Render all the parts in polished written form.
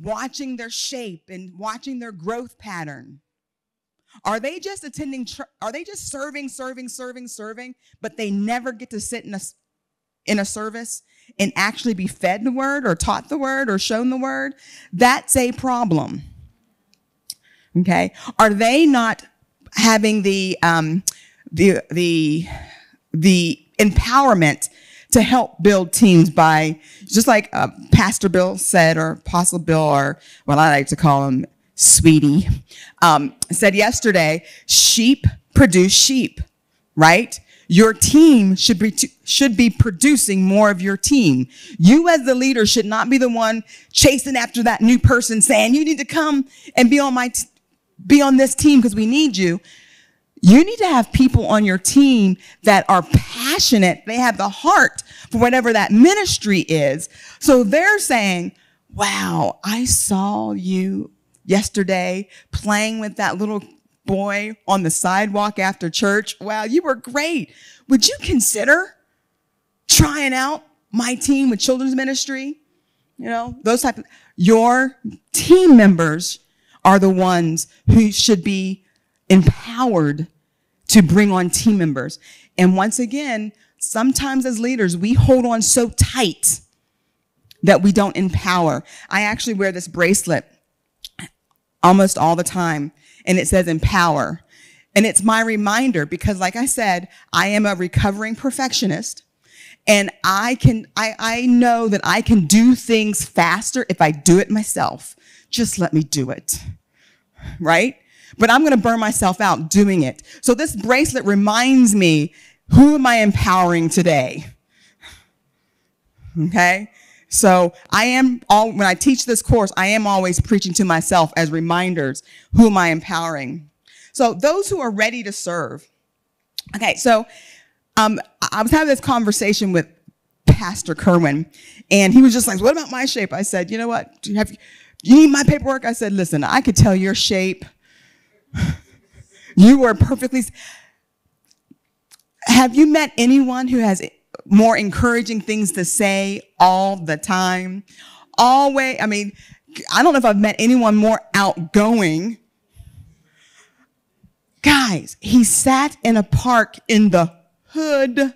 watching their shape and watching their growth pattern? Are they just are they just serving, but they never get to sit in a service and actually be fed the word or taught the word or shown the word? That's a problem. Okay. Are they not having the empowerment to help build teams by, just like Pastor Bill said, or Apostle Bill, or what I like to call him, Sweetie, said yesterday, sheep produce sheep, right? Your team should be producing more of your team. You as the leader should not be the one chasing after that new person saying, you need to come and be on this team because we need you. You need to have people on your team that are passionate. They have the heart for whatever that ministry is. So they're saying, wow, I saw you yesterday playing with that little boy on the sidewalk after church. Wow, you were great. Would you consider trying out my team with children's ministry? You know, those type of, your team members are the ones who should be empowered to bring on team members. And once again, sometimes as leaders, we hold on so tight that we don't empower. I actually wear this bracelet almost all the time, and it says empower. And it's my reminder because, like I said, I am a recovering perfectionist, and I know that I can do things faster if I do it myself. Just let me do it, right? But I'm going to burn myself out doing it. So this bracelet reminds me, who am I empowering today? Okay? So when I teach this course, I am always preaching to myself as reminders, who am I empowering? So those who are ready to serve. Okay, so I was having this conversation with Pastor Kerwin, and he was just like, what about my shape? I said, you know what? You need my paperwork? I said, listen, I could tell your shape. You were perfectly. Have you met anyone who has more encouraging things to say all the time? Always. I mean, I don't know if I've met anyone more outgoing. Guys, he sat in a park in the hood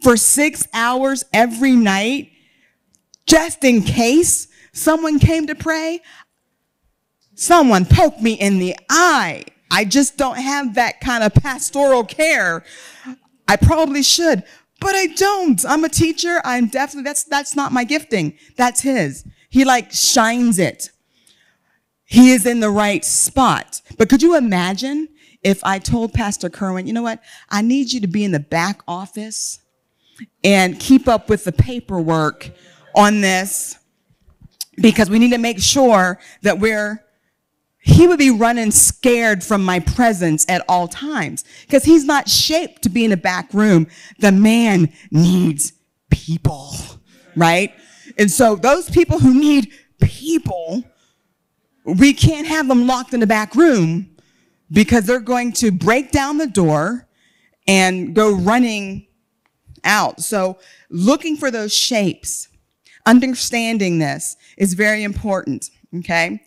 for 6 hours every night just in case someone came to pray. Someone poked me in the eye. I just don't have that kind of pastoral care. I probably should, but I don't. I'm a teacher. I'm definitely, that's not my gifting. That's his. He shines it. He is in the right spot. But could you imagine if I told Pastor Kerwin, you know what? I need you to be in the back office and keep up with the paperwork on this because we need to make sure that he would be running scared from my presence at all times because he's not shaped to be in a back room. The man needs people, right? And so those people who need people, we can't have them locked in the back room because they're going to break down the door and go running out. So looking for those shapes, understanding this is very important, okay?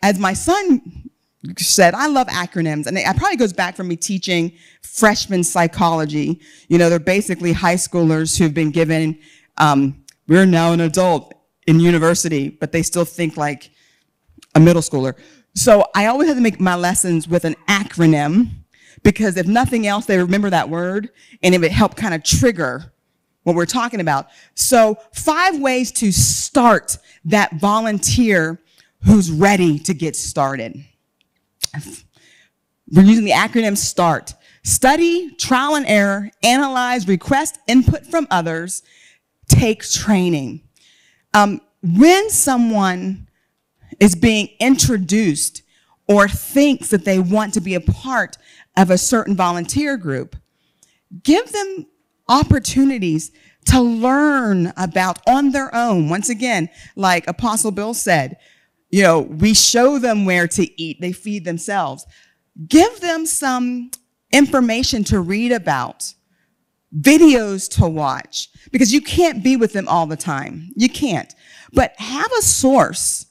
As my son said, I love acronyms, and it probably goes back from me teaching freshman psychology. You know, they're basically high schoolers who've been given, we're now an adult in university, but they still think like a middle schooler. So I always had to make my lessons with an acronym because if nothing else, they remember that word, and it would help kind of trigger what we're talking about. So 5 ways to start that volunteer who's ready to get started. We're using the acronym START. Study, trial and error, analyze, request input from others, take training. When someone is being introduced or thinks that they want to be a part of a certain volunteer group, give them opportunities to learn about on their own. Once again, like Apostle Bill said, you know, we show them where to eat. They feed themselves. Give them some information to read about, videos to watch, because you can't be with them all the time. You can't. but have a source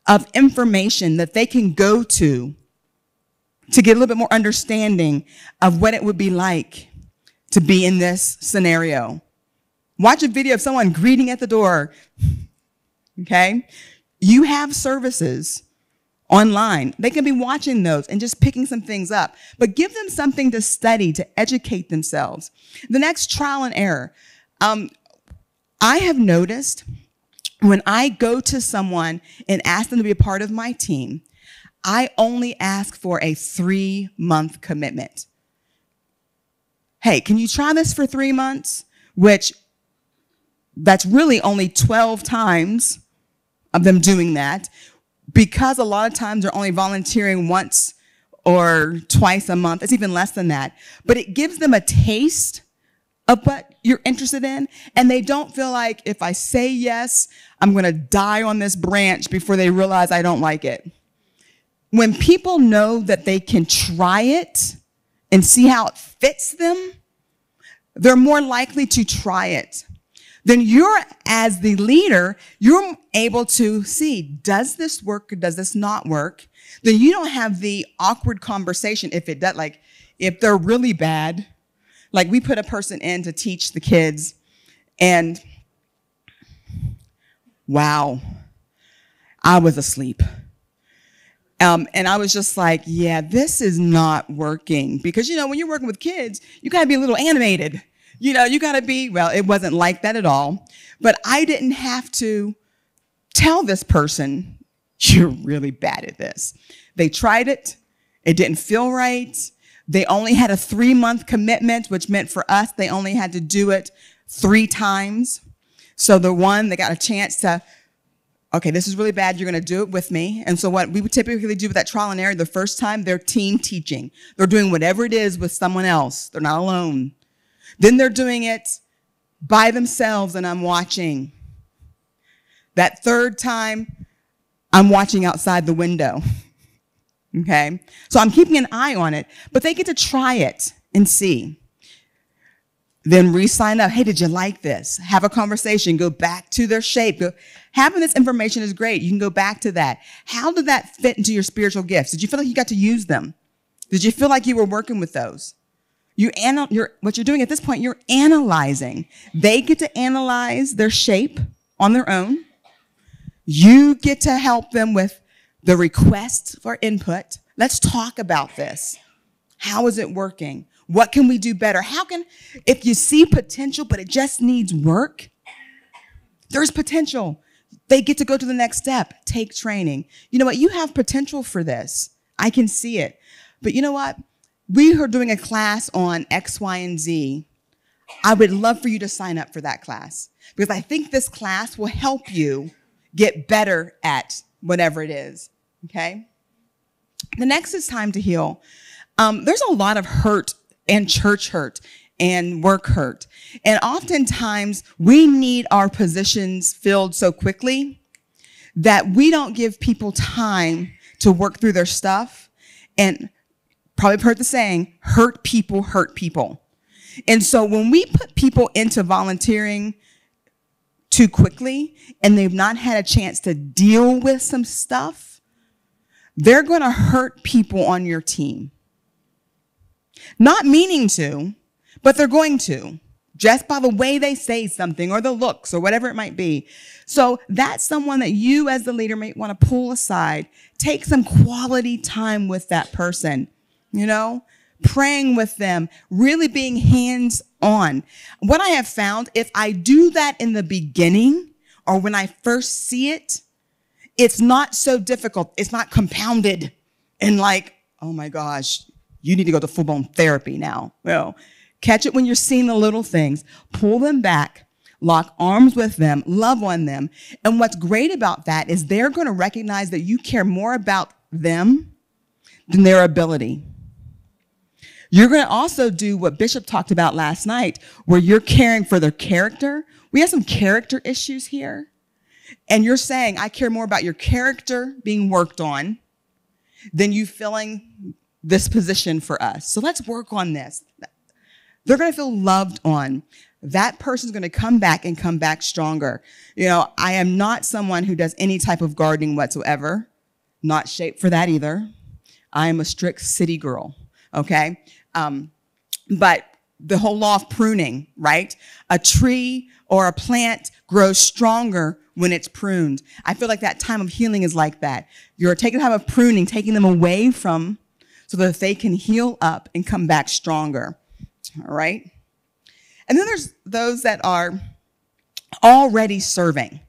of information that they can go to get a little bit more understanding of what it would be like to be in this scenario. Watch a video of someone greeting at the door, okay? You have services online. They can be watching those and just picking some things up, but give them something to study, to educate themselves. The next, trial and error. I have noticed when I go to someone and ask them to be a part of my team, I only ask for a 3-month commitment. Hey, can you try this for 3 months? Which that's really only 12 times of them doing that, because a lot of times they're only volunteering once or twice a month. It's even less than that. But it gives them a taste of what you're interested in, and they don't feel like if I say yes, I'm going to die on this branch before they realize I don't like it. When people know that they can try it and see how it fits them, they're more likely to try it. Then you're, as the leader, you're able to see, does this work or does this not work? Then you don't have the awkward conversation if it does, like if they're really bad. Like we put a person in to teach the kids, and wow, I was asleep. And I was just like, yeah, this is not working. Because, when you're working with kids, you got to be a little animated. You got to be, well, it wasn't like that at all. But I didn't have to tell this person, you're really bad at this. They tried it. It didn't feel right. They only had a 3-month commitment, which meant for us, they only had to do it 3 times. So they got a chance to, okay, this is really bad. You're going to do it with me. And so what we would typically do with that trial and error, the first time, they're team teaching. They're doing whatever it is with someone else. They're not alone. Then they're doing it by themselves, and I'm watching. That third time, I'm watching outside the window. Okay? So I'm keeping an eye on it, but they get to try it and see. Then re-sign up. Hey, did you like this? Have a conversation. Go back to their shape. Having this information is great. You can go back to that. How did that fit into your spiritual gifts? Did you feel like you got to use them? Did you feel like you were working with those? What you're doing at this point, you're analyzing. They get to analyze their shape on their own. You get to help them with the request for input. Let's talk about this. How is it working? What can we do better? If you see potential, but it just needs work, there's potential. They get to go to the next step, take training. You know what? You have potential for this. I can see it. But you know what? We are doing a class on X, Y, and Z. I would love for you to sign up for that class, because I think this class will help you get better at whatever it is, okay? The next is time to heal. There's a lot of hurt and church hurt and work hurt. And oftentimes we need our positions filled so quickly that we don't give people time to work through their stuff. And probably heard the saying, hurt people hurt people. And so when we put people into volunteering too quickly and they've not had a chance to deal with some stuff, they're going to hurt people on your team. Not meaning to, but they're going to, just by the way they say something or the looks or whatever it might be. So that's someone that you as the leader may want to pull aside, take some quality time with that person. Praying with them, really being hands-on. What I have found, if I do that in the beginning or when I first see it, it's not so difficult. It's not compounded and like, oh my gosh, you need to go to full-blown therapy now. Well, catch it when you're seeing the little things, pull them back, lock arms with them, love on them. And what's great about that is they're going to recognize that you care more about them than their ability. You're going to also do what Bishop talked about last night, where you're caring for their character. We have some character issues here. And you're saying, I care more about your character being worked on than you filling this position for us. So let's work on this. They're going to feel loved on. that person's going to come back and come back stronger. I am not someone who does any type of gardening whatsoever. Not shaped for that either. I am a strict city girl, okay? But the whole law of pruning, right? A tree or a plant grows stronger when it's pruned. I feel like that time of healing is like that. You're taking time of pruning, taking them away from, so that they can heal up and come back stronger, all right? And then there's those that are already serving.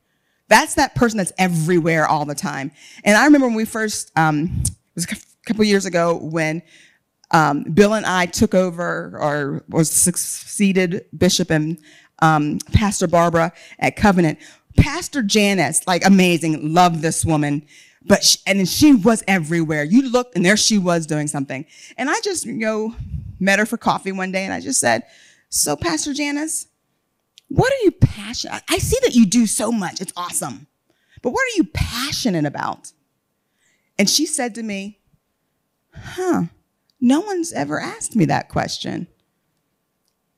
That's that person that's everywhere all the time. And I remember when we first, it was a couple years ago when Bill and I took over or was succeeded Bishop and Pastor Barbara at Covenant. Pastor Janice, like amazing, loved this woman, but she was everywhere. You looked and there she was doing something. And I just, met her for coffee one day and I just said, so Pastor Janice, what are you passionate? I see that you do so much. It's awesome. But what are you passionate about? And she said to me, no one's ever asked me that question.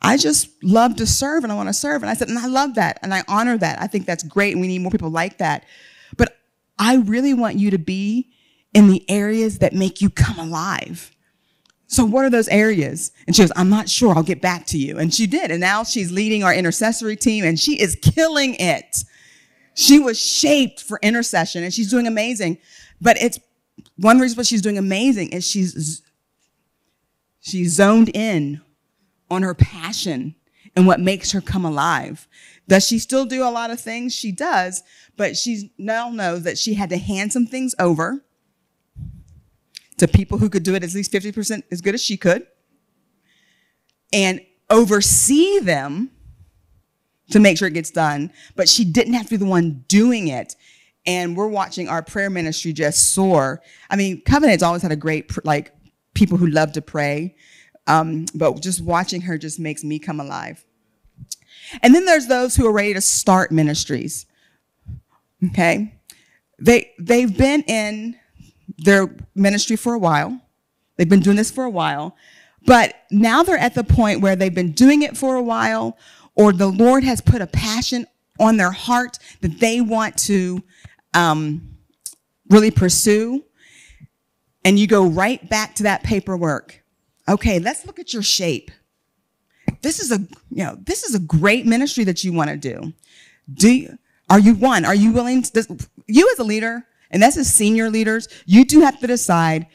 I just love to serve and I want to serve. And I said, and I love that and I honor that. I think that's great and we need more people like that. But I really want you to be in the areas that make you come alive. So what are those areas? And she goes, I'm not sure. I'll get back to you. And she did. And now she's leading our intercessory team and she is killing it. She was shaped for intercession and she's doing amazing. But it's one reason why she's doing amazing is she's zoned in on her passion and what makes her come alive. Does she still do a lot of things? She does, but she now knows that she had to hand some things over to people who could do it at least 50% as good as she could and oversee them to make sure it gets done. But she didn't have to be the one doing it. And we're watching our prayer ministry just soar. I mean, Covenant's always had a great, people who love to pray. But just watching her just makes me come alive. And then there's those who are ready to start ministries. Okay. They've been in their ministry for a while. They've been doing this for a while, but now they're at the point where they've been doing it for a while, or the Lord has put a passion on their heart that they want to really pursue. And you go right back to that paperwork. Okay, let's look at your shape. This is a great ministry that you want to do. Are you willing to, you as a leader, and that's as senior leaders, you do have to decide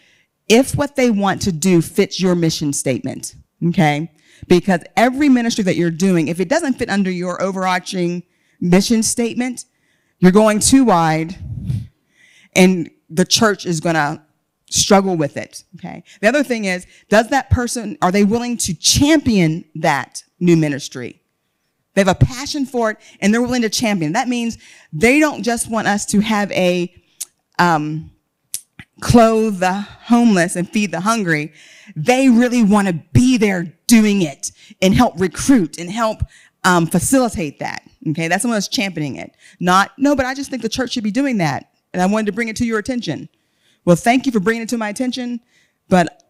if what they want to do fits your mission statement, okay? Because every ministry that you're doing, if it doesn't fit under your overarching mission statement, you're going too wide and the church is going to struggle with it, okay? The other thing is, are they willing to champion that new ministry? They have a passion for it and they're willing to champion. That means they don't just want us to have a clothe the homeless and feed the hungry. They really want to be there doing it and help recruit and help facilitate that. Okay, that's someone that's championing it. But I just think the church should be doing that. And I wanted to bring it to your attention. Well, thank you for bringing it to my attention, but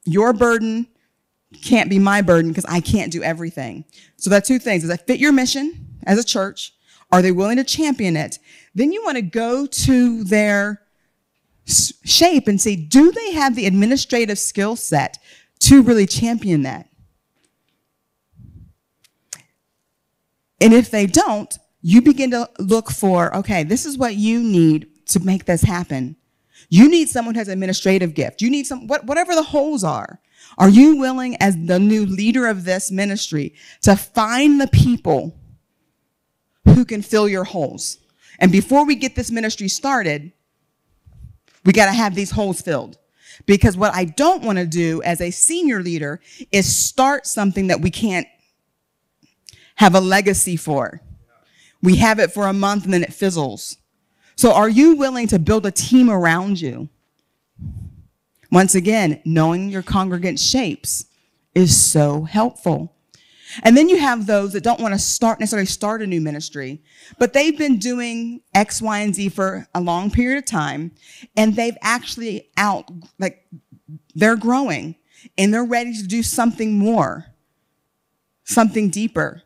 your burden can't be my burden because I can't do everything. So that's two things. Does that fit your mission as a church? Are they willing to champion it? Then you want to go to their shape and see, do they have the administrative skill set to really champion that? And if they don't, you begin to look for, okay, this is what you need to make this happen. You need someone who has an administrative gift. You need whatever the holes are. Are you willing, as the new leader of this ministry, to find the people who can fill your holes? And before we get this ministry started, we got to have these holes filled. Because what I don't want to do as a senior leader is start something that we can't have a legacy for. We have it for a month and then it fizzles. So are you willing to build a team around you? Once again, knowing your congregant shapes is so helpful. And then you have those that don't want to necessarily start a new ministry, but they've been doing X, Y, and Z for a long period of time, and they've actually they're growing, and they're ready to do something more, something deeper.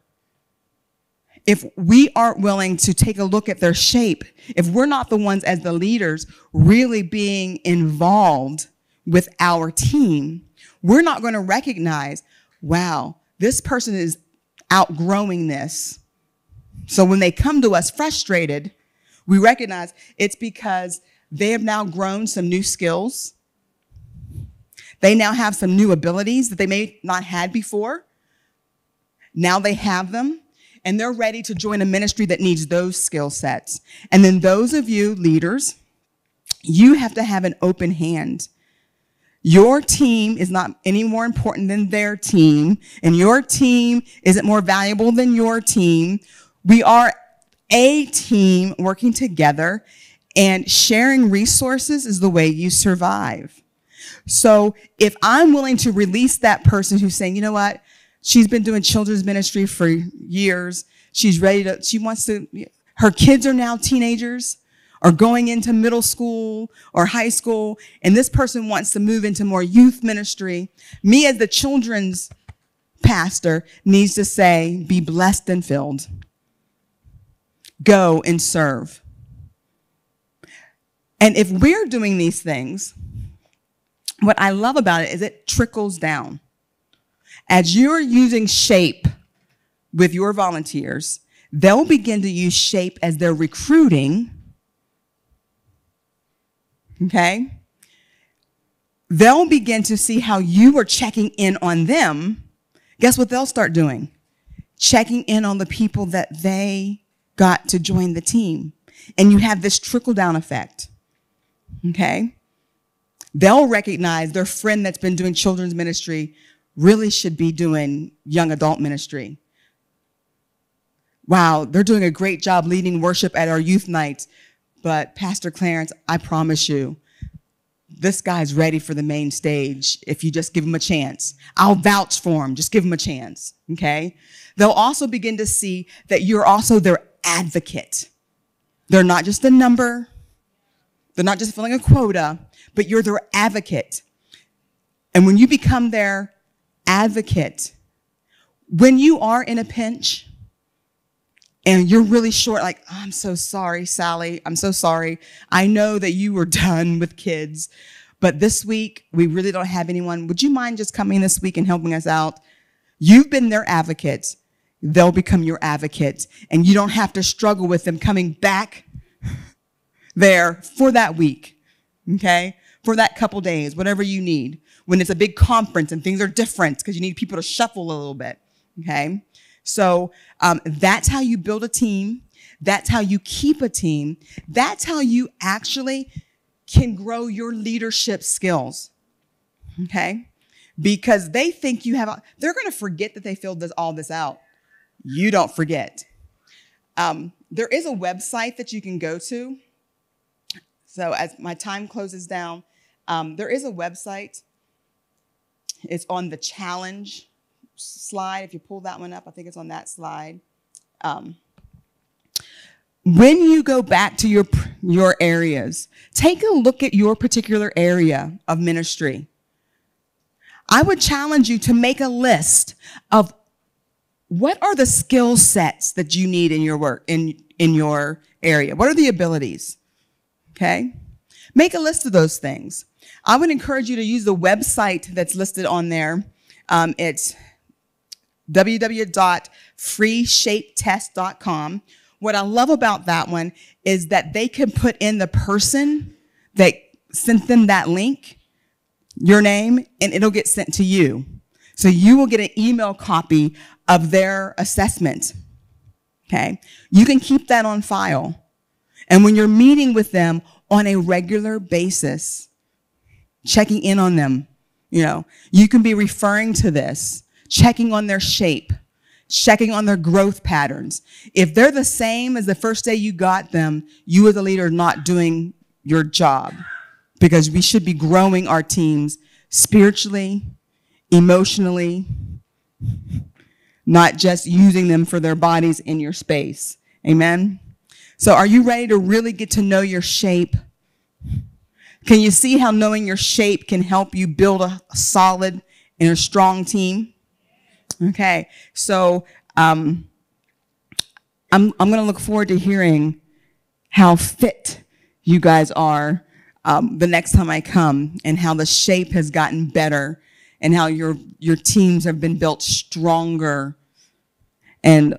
if we aren't willing to take a look at their shape, if we're not the ones as the leaders really being involved with our team, we're not going to recognize, wow, this person is outgrowing this. So when they come to us frustrated, we recognize it's because they have now grown some new skills. They now have some new abilities that they may not had before. Now they have them, and they're ready to join a ministry that needs those skill sets. And then those of you leaders, you have to have an open hand. Your team is not any more important than their team, and your team isn't more valuable than your team. We are a team working together, and sharing resources is the way you survive. So if I'm willing to release that person who's saying, you know what, she's been doing children's ministry for years. She's ready to, she wants to, her kids are now teenagers or going into middle school or high school, and this person wants to move into more youth ministry. Me as the children's pastor needs to say, be blessed and filled. Go and serve. And if we're doing these things, what I love about it is it trickles down. As you're using SHAPE with your volunteers, they'll begin to use SHAPE as they're recruiting. Okay? They'll begin to see how you are checking in on them. Guess what they'll start doing? Checking in on the people that they got to join the team. And you have this trickle-down effect. Okay? They'll recognize their friend that's been doing children's ministry really should be doing young adult ministry. Wow, they're doing a great job leading worship at our youth nights. But Pastor Clarence, I promise you, this guy's ready for the main stage if you just give him a chance. I'll vouch for him. Just give him a chance, okay? They'll also begin to see that you're also their advocate. They're not just a number. They're not just filling a quota, but you're their advocate. And when you become their advocate, when you are in a pinch and you're really short, like, oh, I'm so sorry, Sally. I'm so sorry. I know that you were done with kids, but this week we really don't have anyone. Would you mind just coming this week and helping us out? You've been their advocate. They'll become your advocate, and you don't have to struggle with them coming back there for that week, okay? For that couple days, whatever you need. When it's a big conference and things are different because you need people to shuffle a little bit, okay? So that's how you build a team. That's how you keep a team. That's how you actually can grow your leadership skills, okay? Because they think you have, they're going to forget that they filled all this out. You don't forget. There is a website that you can go to. So as my time closes down, there is a website. It's on the challenge slide. If you pull that one up, I think it's on that slide. When you go back to your areas, take a look at your particular area of ministry. I would challenge you to make a list of what are the skill sets that you need in your work, in your area. What are the abilities? Okay? Make a list of those things. I would encourage you to use the website that's listed on there. It's www.freeshapetest.com. What I love about that one is that they can put in the person that sent them that link, your name, and it'll get sent to you. So you will get an email copy of their assessment. Okay? You can keep that on file. And when you're meeting with them on a regular basis, checking in on them, you can be referring to this, checking on their shape, checking on their growth patterns. If they're the same as the first day you got them, you as a leader are not doing your job, because we should be growing our teams spiritually, emotionally, not just using them for their bodies in your space. Amen? So are you ready to really get to know your shape? Can you see how knowing your shape can help you build a solid and a strong team? Okay, so I'm going to look forward to hearing how fit you guys are the next time I come, and how the shape has gotten better, and how your teams have been built stronger and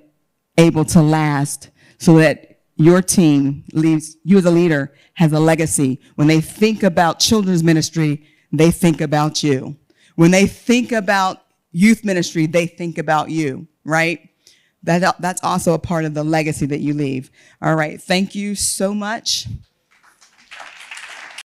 able to last, so that your team leaves, you as a leader, has a legacy. When they think about children's ministry, they think about you. When they think about youth ministry, they think about you, right? That's also a part of the legacy that you leave. All right. Thank you so much.